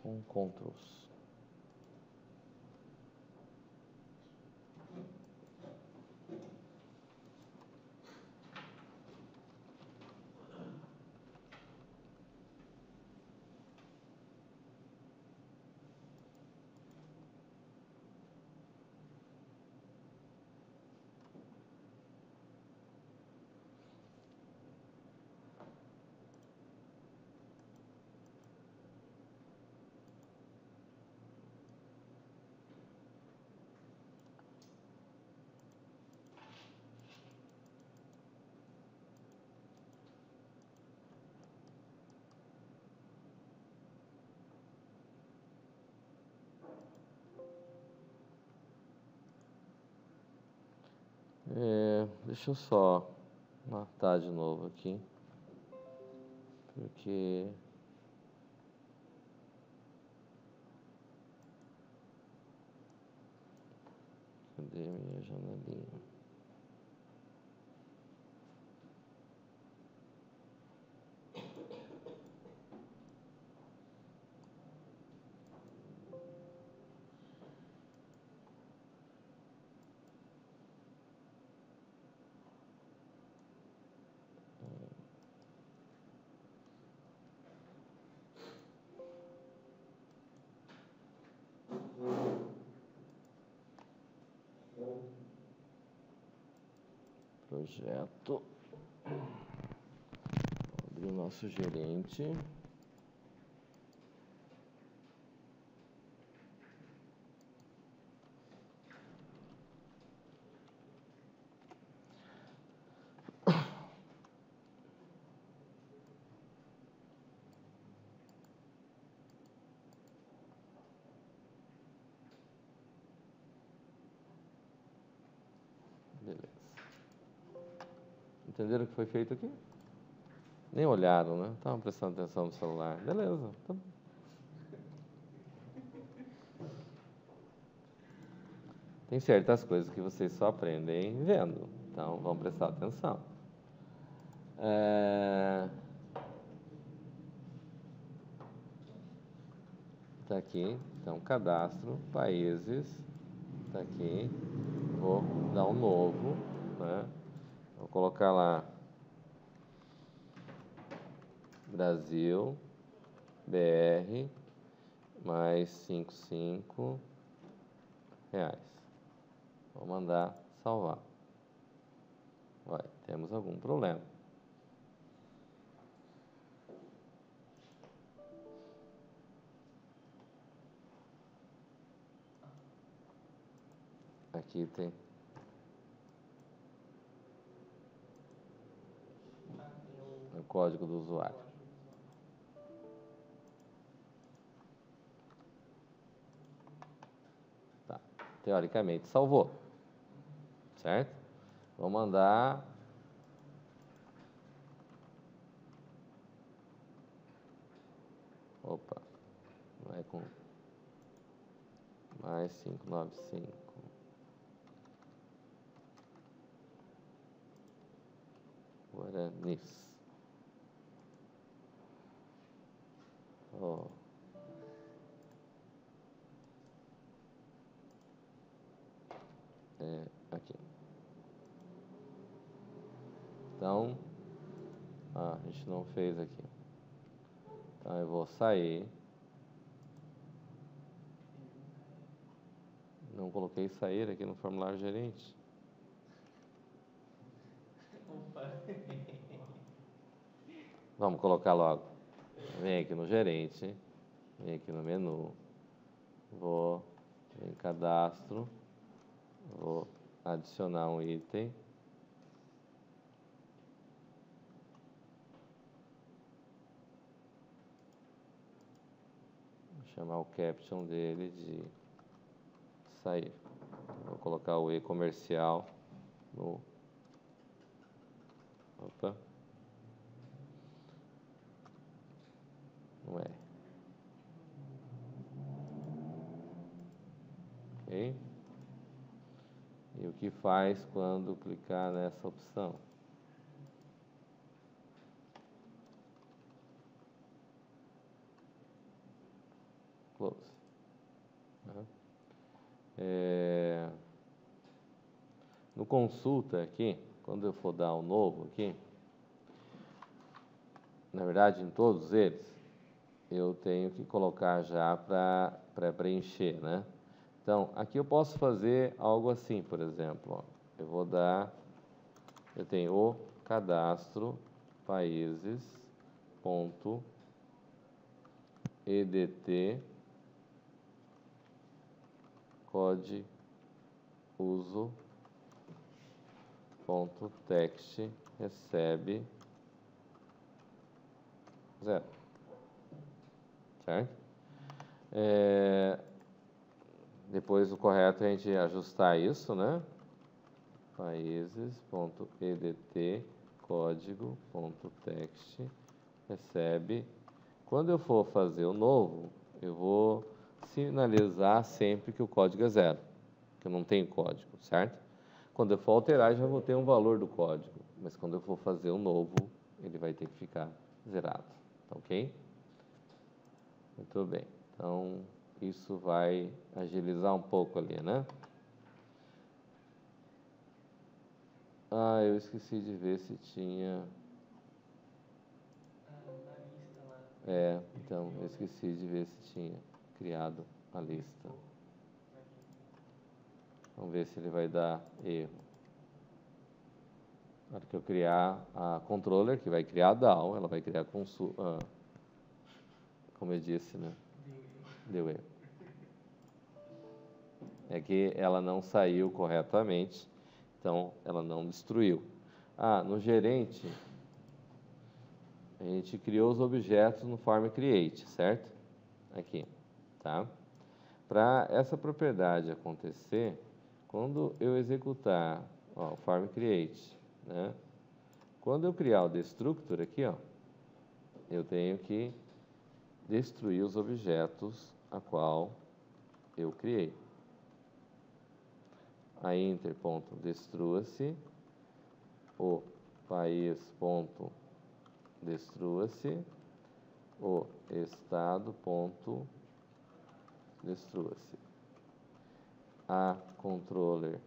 Com Ctrl+. Deixa eu só matar de novo aqui, porque cadê minha janelinha? Projeto. Vou abrir o nosso gerente. Beleza. Entenderam o que foi feito aqui? Nem olharam, né? Estavam prestando atenção no celular. Beleza. Tá bom. Tem certas coisas que vocês só aprendem vendo. Então, vamos prestar atenção. Tá aqui. Então, cadastro, países. Tá aqui. Vou dar um novo, né? Vou colocar lá Brasil, BR, mais 55 reais. Vou mandar salvar. Vai, temos algum problema. Aqui tem o código do usuário. Tá. Teoricamente salvou. Certo? Vou mandar. Opa. Vai com mais 595. Guaranis. Aqui. Então, a gente não fez aqui. Então, eu vou sair. Não coloquei sair aqui no formulário gerente. Opa. Vamos colocar logo. Vem aqui no gerente, vem aqui no menu, vou em cadastro, vou adicionar um item. Vou chamar o caption dele de sair. Vou colocar o e-comercial no... Opa. Não é. Ok? E o que faz quando clicar nessa opção? Close. No consulta aqui, quando eu for dar um novo aqui, na verdade em todos eles, eu tenho que colocar já para preencher, né? Então, aqui eu posso fazer algo assim, por exemplo, ó. Eu tenho o cadastro países ponto edt code uso ponto text recebe 0, certo? Depois o correto é a gente ajustar isso, né? países.edt código.text recebe. Quando eu for fazer o novo, eu vou sinalizar sempre que o código é 0, que eu não tenho código, certo? Quando eu for alterar, já vou ter um valor do código, mas quando eu for fazer o novo, ele vai ter que ficar zerado, tá ok? Muito bem, então isso vai agilizar um pouco ali, né? Ah, eu esqueci de ver se tinha... Na lista lá. Então, eu esqueci de ver se tinha criado a lista. Vamos ver se ele vai dar erro. Na hora que eu criar a controller, que vai criar a DAO, ela vai criar como eu disse, né? Deu erro. É que ela não saiu corretamente, então ela não destruiu. No gerente, a gente criou os objetos no form create, certo? Aqui, tá? Para essa propriedade acontecer, quando eu executar o form create, né? Quando eu criar o destructor aqui, ó, eu tenho que destruir os objetos a qual eu criei. A inter.destrua-se, o país.destrua-se, o estado.destrua-se. A controller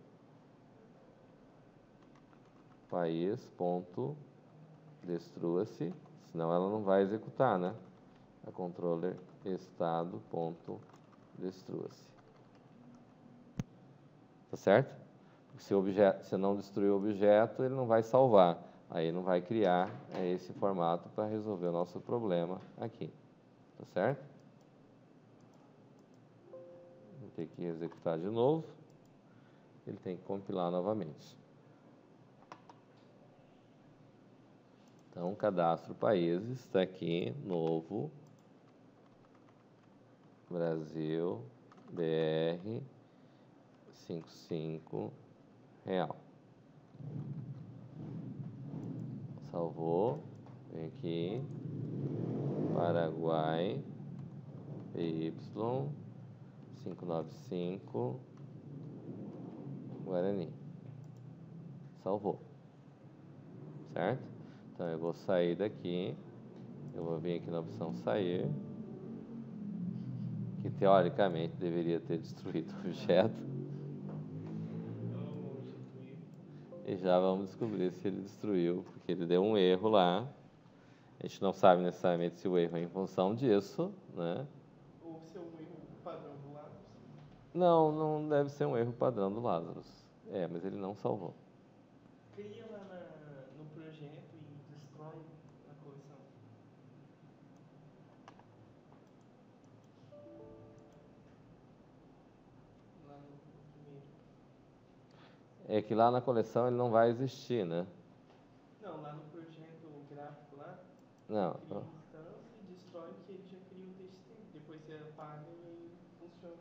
país.destrua-se, senão ela não vai executar, né? A controller estado.destrua-se. Tá certo? Se eu não destruir o objeto, ele não vai salvar. Aí não vai criar esse formato para resolver o nosso problema aqui. Tá certo? Vou ter que executar de novo. Ele tem que compilar novamente. Então, cadastro países, está aqui, novo, Brasil, BR, 55, real. Salvou, vem aqui, Paraguai, PY, 595, Guarani. Salvou, certo? Então, eu vou sair daqui, eu vou vir aqui na opção sair, que teoricamente deveria ter destruído o objeto. E já vamos descobrir se ele destruiu, porque ele deu um erro lá. A gente não sabe necessariamente se o erro é em função disso, né? Ou se é um erro padrão do Lazarus. Não, não deve ser um erro padrão do Lazarus. Mas ele não salvou. Cria lá no projeto e destrói a coleção. É que lá na coleção ele não vai existir, né? Não, lá no projeto gráfico lá, Não. você cria instância e destrói que ele já cria o TXT. Depois você apaga e aí funciona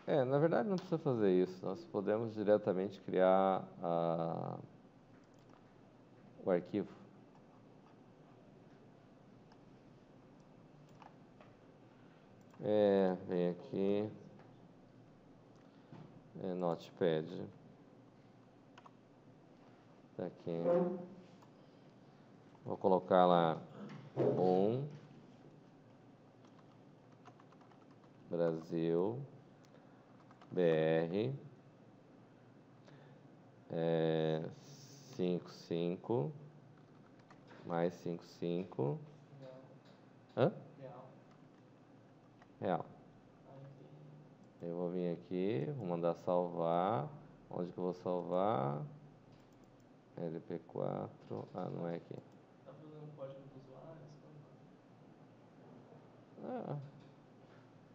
normal. Na verdade não precisa fazer isso. Nós podemos diretamente criar o arquivo. Vem aqui. Notepad. Tá aqui. Vou colocar lá Brasil, BR, 55, mais 55. Real. Hã? Real. Real. Aí Eu vou vir aqui, vou mandar salvar. Onde que eu vou salvar? LP4. Não é aqui. tá fazendo o código do usuário,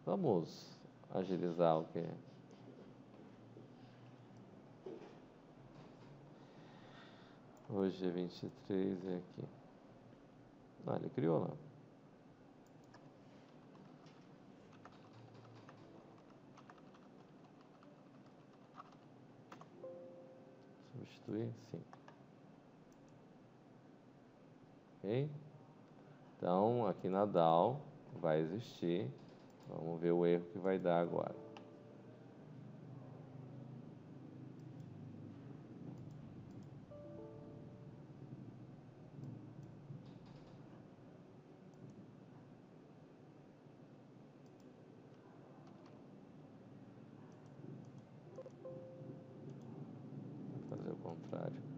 Vamos agilizar o que? Hoje é 23, é aqui. Ele criou lá. Substituir? Sim. Ok? Então, aqui na DAO vai existir. Vamos ver o erro que vai dar agora. Vou fazer o contrário.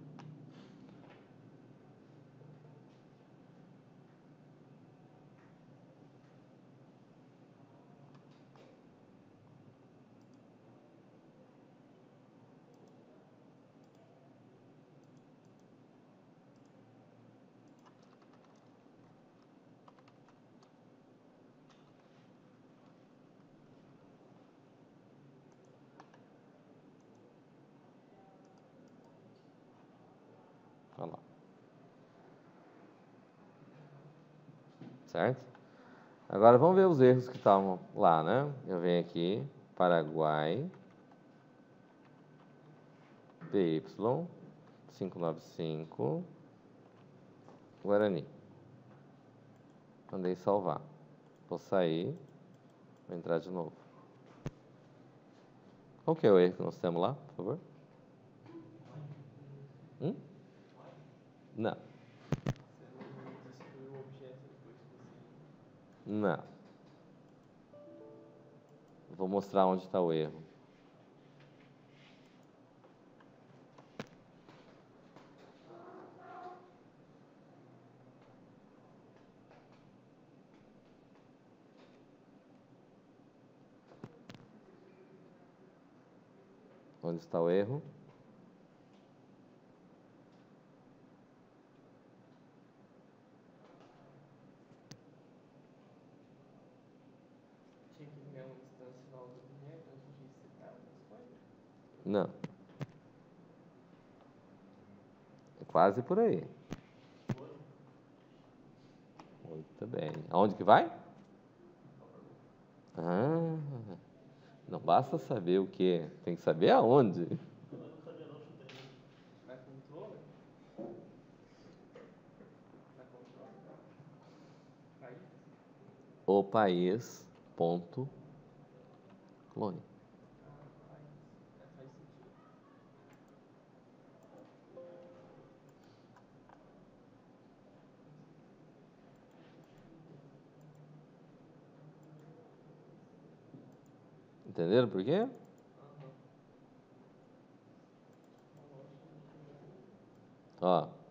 Olha lá. Certo? Agora vamos ver os erros que estavam lá, né? Eu venho aqui, Paraguai, PY, 595, Guarani. Mandei salvar. Vou sair, vou entrar de novo. Qual que é o erro que nós temos lá, por favor? Não. você não destruiu o objeto depois que você... Não. Vou mostrar onde está o erro. Onde está o erro? Tinha que criar uma instância nova do objeto antes de setar as coisas? Não. É quase por aí. Muito bem. Aonde que vai? Não basta saber o que, tem que saber aonde. Na controller? Na controller? País? O país ponto clone. País. Faz sentido. Entenderam por quê? Aham. Ó.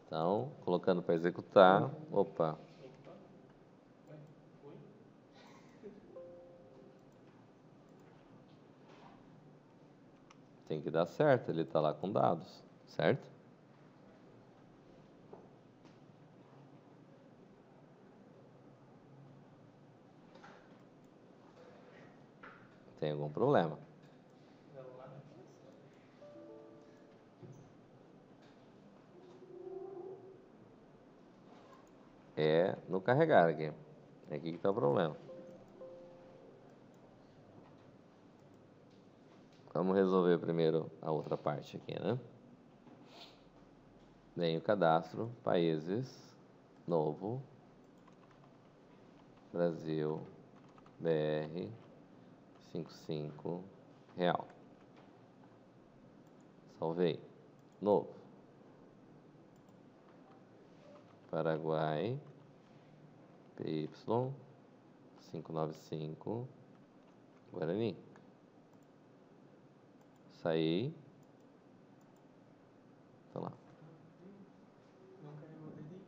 Então, colocando para executar. Opa. Opa. Ué, foi? tem que dar certo, ele está lá com dados, certo? Tem algum problema? Não, lá na começou. É no carregar aqui. É aqui que está o problema. Vamos resolver primeiro a outra parte aqui, né? Vem o cadastro, países, novo, Brasil, BR, 55, real. Salvei. Novo. Paraguai, PY, 595, Guarani. Saí. Tá lá. Não carregou o dedinho?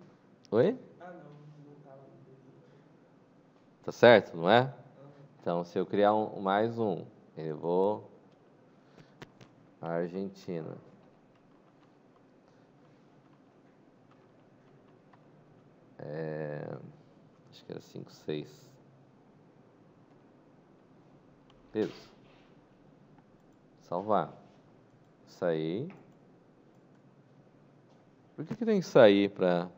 Oi? Ah, não tava no dedinho. Tá certo, não é? Aham. Então, se eu criar mais um, eu vou Argentina. Acho que era 5, 6. Isso. Salvar. Sair. Por que tem que sair para...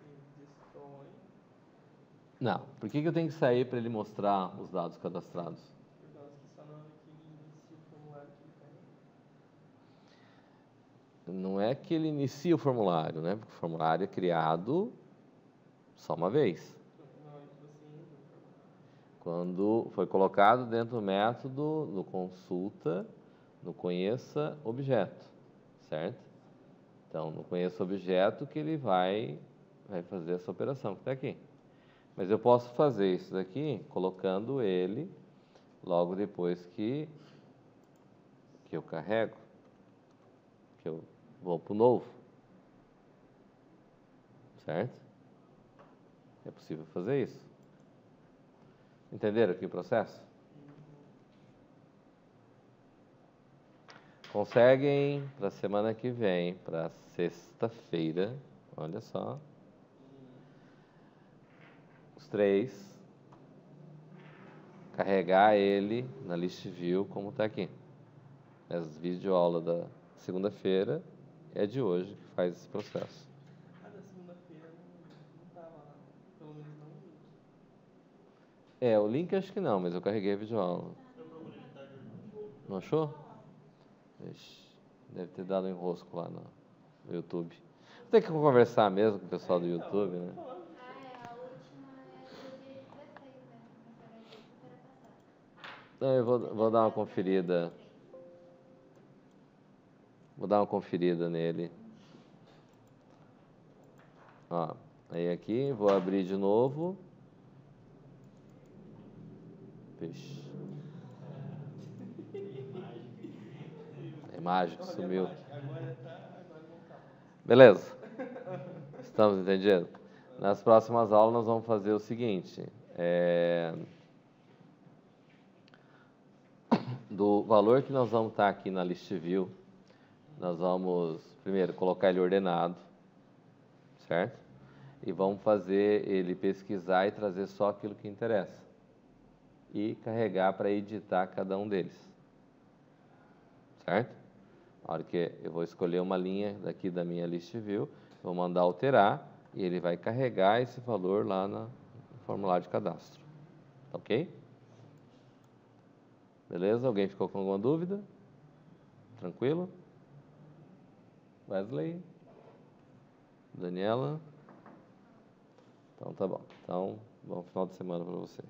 Ele destrói, Não. Por que eu tenho que sair para ele mostrar os dados cadastrados? por causa que só na hora que ele inicia o formulário que ele carrega. Não é que ele inicia o formulário, né? Porque o formulário é criado só uma vez. Na hora que você entra no formulário. Quando foi colocado dentro do método, no consulta, no conheça objeto, certo? Então, no conheça objeto que ele vai fazer essa operação que está aqui. Mas eu posso fazer isso daqui colocando ele logo depois que eu carrego, que eu vou para o novo, certo? É possível fazer isso. Entenderam aqui o processo? Conseguem para a semana que vem, para sexta-feira, olha só, os três, carregar ele na list view como está aqui. As videoaulas da segunda-feira é de hoje que faz esse processo. A da segunda-feira não tava lá. Pelo menos não o link. O link acho que não, mas eu carreguei a videoaula. Eu procurei de tarde, não achou. Não achou? Ixi, deve ter dado um enrosco lá no YouTube. Tem que conversar mesmo com o pessoal do YouTube, né? A última é do dia 16, né? Essa daí é sexta-feira passada. Não, eu vou dar uma conferida. Vou dar uma conferida nele. Ó, aí aqui, vou abrir de novo. Vixe. A imagem que sumiu. Agora não tá. Beleza. Estamos entendendo? Nas próximas aulas nós vamos fazer o seguinte. Do valor que nós vamos estar aqui na list view, nós vamos primeiro colocar ele ordenado, certo? E vamos fazer ele pesquisar e trazer só aquilo que interessa. E carregar para editar cada um deles. Certo? A hora que eu vou escolher uma linha daqui da minha list view, vou mandar alterar e ele vai carregar esse valor lá no formulário de cadastro. Ok? Beleza? Alguém ficou com alguma dúvida? Tranquilo? Wesley? Daniela? Então tá bom. Então, bom final de semana para vocês.